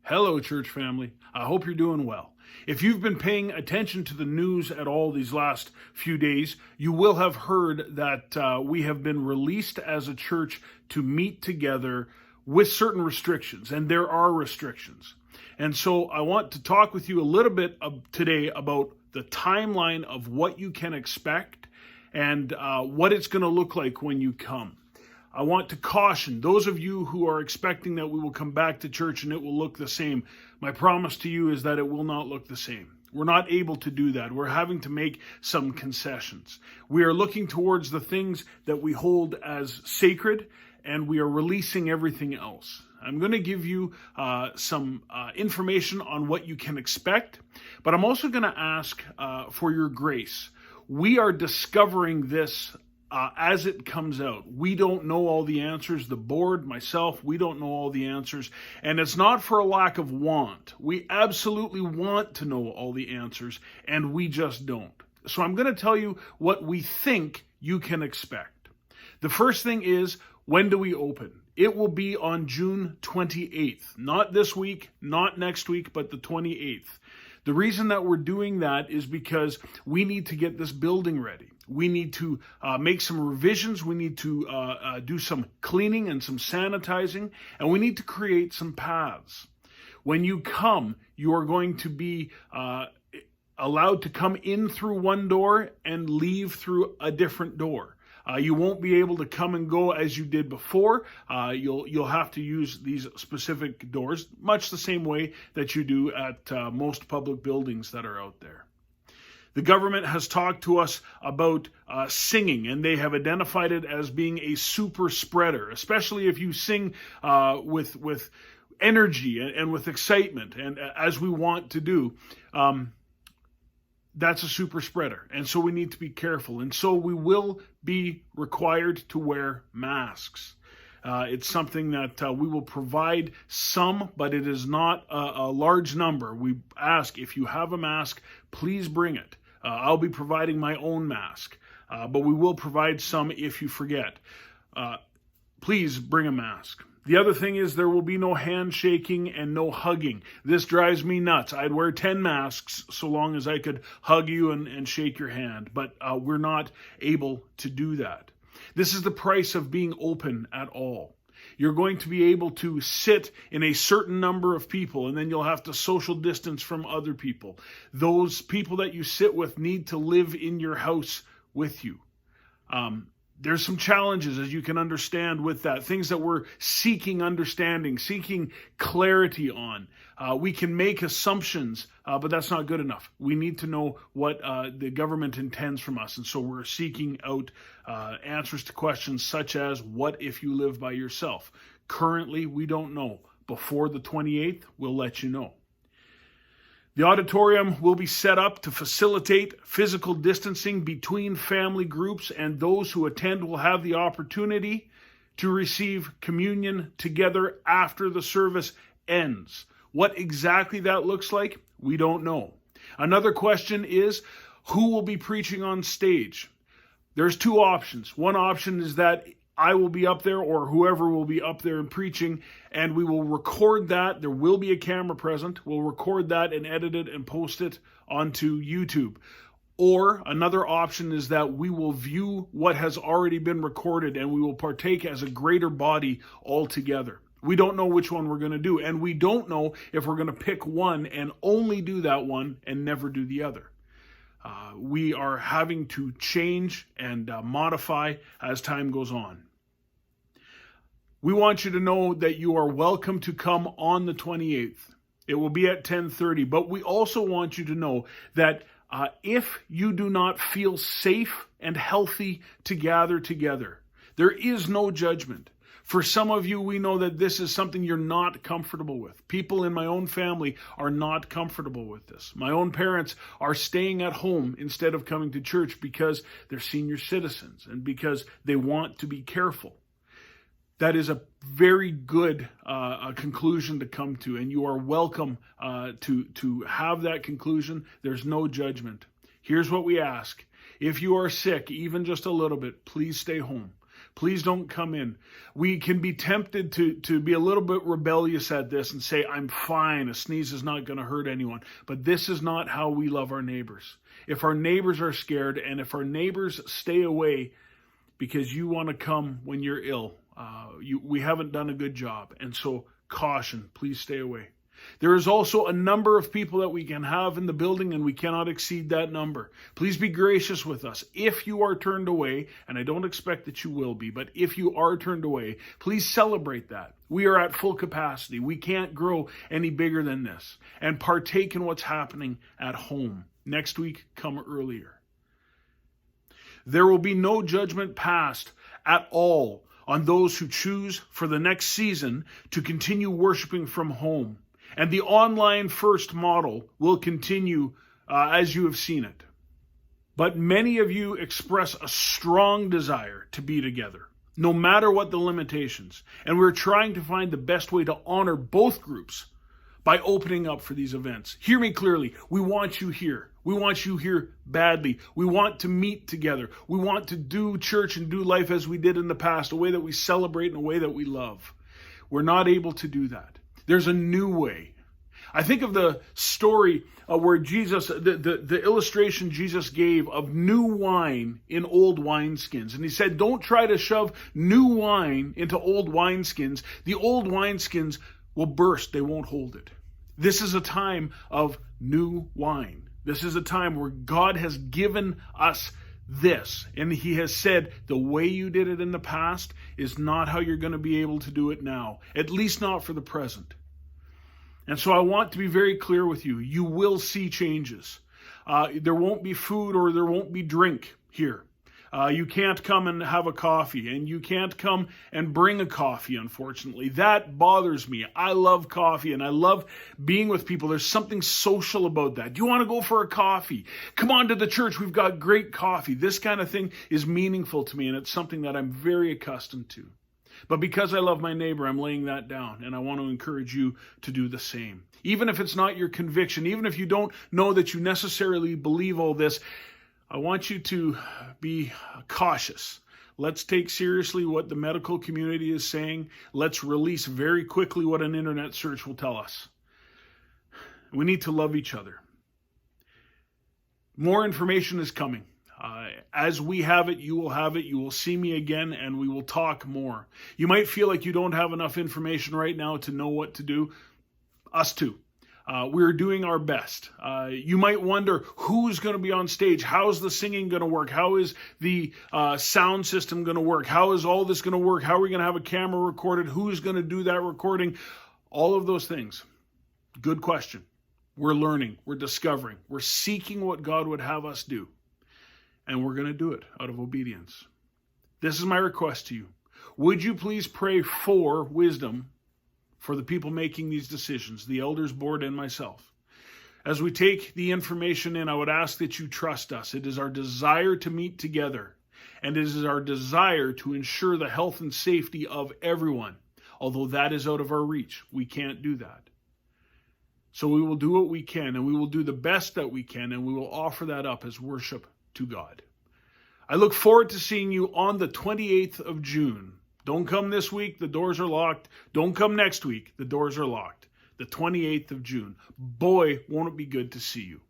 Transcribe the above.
Hello, church family. I hope you're doing well. If you've been paying attention to the news at all these last few days, you will have heard that we have been released as a church to meet together with certain restrictions, and there are restrictions. And so I want to talk with you a little bit today about the timeline of what you can expect and what it's going to look like when you come. I want to caution those of you who are expecting that we will come back to church and it will look the same. My promise to you is that it will not look the same. We're not able to do that. We're having to make some concessions. We are looking towards the things that we hold as sacred, and we are releasing everything else. I'm going to give you some information on what you can expect, but I'm also going to ask for your grace. We are discovering this as it comes out. We don't know all the answers. The board, myself, we don't know all the answers. And it's not for a lack of want. We absolutely want to know all the answers, and we just don't. So I'm going to tell you what we think you can expect. The first thing is, when do we open? It will be on June 28th. Not this week, not next week, but the 28th. The reason that we're doing that is because we need to get this building ready. We need to make some revisions. We need to do some cleaning and some sanitizing, and we need to create some paths. When you come, you are going to be allowed to come in through one door and leave through a different door. You won't be able to come and go as you did before. You'll have to use these specific doors, much the same way that you do at most public buildings that are out there. The government has talked to us about singing, and they have identified it as being a super spreader, especially if you sing with energy and with excitement, and as we want to do. That's a super spreader, and so we need to be careful. And so we will be required to wear masks. It's something that we will provide some, but it is not a large number. We ask, if you have a mask, please bring it. I'll be providing my own mask, but we will provide some if you forget. Please bring a mask. The other thing is there will be no handshaking and no hugging. This drives me nuts. I'd wear 10 masks so long as I could hug you and shake your hand, but we're not able to do that. This is the price of being open at all. You're going to be able to sit in a certain number of people, and then you'll have to social distance from other people. Those people that you sit with need to live in your house with you. There's some challenges, as you can understand, with that. Things that we're seeking understanding, seeking clarity on. We can make assumptions, but that's not good enough. We need to know what the government intends from us. And so we're seeking out answers to questions such as, what if you live by yourself? Currently, we don't know. Before the 28th, we'll let you know. The auditorium will be set up to facilitate physical distancing between family groups, and those who attend will have the opportunity to receive communion together after the service ends. What exactly that looks like, we don't know. Another question is, who will be preaching on stage? There's two options. One option is that I will be up there, or whoever will be up there and preaching, and we will record that. There will be a camera present. We'll record that and edit it and post it onto YouTube. Or another option is that we will view what has already been recorded, and we will partake as a greater body altogether. We don't know which one we're going to do, and we don't know if we're going to pick one and only do that one and never do the other. We are having to change and modify as time goes on. We want you to know that you are welcome to come on the 28th. It will be at 10:30, but we also want you to know that if you do not feel safe and healthy to gather together, there is no judgment. For some of you, we know that this is something you're not comfortable with. People in my own family are not comfortable with this. My own parents are staying at home instead of coming to church because they're senior citizens and because they want to be careful. That is a very good conclusion to come to, and you are welcome to have that conclusion. There's no judgment. Here's what we ask. If you are sick, even just a little bit, please stay home. Please don't come in. We can be tempted to be a little bit rebellious at this and say, I'm fine. A sneeze is not going to hurt anyone. But this is not how we love our neighbors. If our neighbors are scared and if our neighbors stay away because you want to come when you're ill, we haven't done a good job. And so caution, please stay away. There is also a number of people that we can have in the building, and we cannot exceed that number. Please be gracious with us. If you are turned away, and I don't expect that you will be, but if you are turned away, please celebrate that. We are at full capacity. We can't grow any bigger than this. And partake in what's happening at home. Next week, come earlier. There will be no judgment passed at all on those who choose for the next season to continue worshiping from home. And the online first model will continue as you have seen it. But many of you express a strong desire to be together, no matter what the limitations. And we're trying to find the best way to honor both groups by opening up for these events. Hear me clearly. We want you here. We want you here badly. We want to meet together. We want to do church and do life as we did in the past, a way that we celebrate and a way that we love. We're not able to do that. There's a new way. I think of the story where Jesus, the illustration Jesus gave of new wine in old wineskins. And he said, don't try to shove new wine into old wineskins. The old wineskins will burst. They won't hold it. This is a time of new wine. This is a time where God has given us this. And he has said, the way you did it in the past is not how you're going to be able to do it now. At least not for the present. And so I want to be very clear with you. You will see changes. There won't be food or there won't be drink here. You can't come and have a coffee, and you can't come and bring a coffee, unfortunately. That bothers me. I love coffee, and I love being with people. There's something social about that. Do you want to go for a coffee? Come on to the church. We've got great coffee. This kind of thing is meaningful to me, and it's something that I'm very accustomed to. But because I love my neighbor, I'm laying that down, and I want to encourage you to do the same. Even if it's not your conviction, even if you don't know that you necessarily believe all this, I want you to be cautious. Let's take seriously what the medical community is saying. Let's release very quickly what an internet search will tell us. We need to love each other. More information is coming. As we have it, you will have it. You will see me again, and we will talk more. You might feel like you don't have enough information right now to know what to do. Us too. We're doing our best. You might wonder who's going to be on stage. How's the singing going to work? How is the sound system going to work? How is all this going to work? How are we going to have a camera recorded? Who's going to do that recording? All of those things. Good question. We're learning. We're discovering. We're seeking what God would have us do. And we're going to do it out of obedience. This is my request to you. Would you please pray for wisdom for the people making these decisions, the elders board and myself? As we take the information in, I would ask that you trust us. It is our desire to meet together, and it is our desire to ensure the health and safety of everyone. Although that is out of our reach, we can't do that. So we will do what we can, and we will do the best that we can, and we will offer that up as worship to God. I look forward to seeing you on the 28th of June. Don't come this week, the doors are locked. Don't come next week, the doors are locked. The 28th of June. Boy, won't it be good to see you.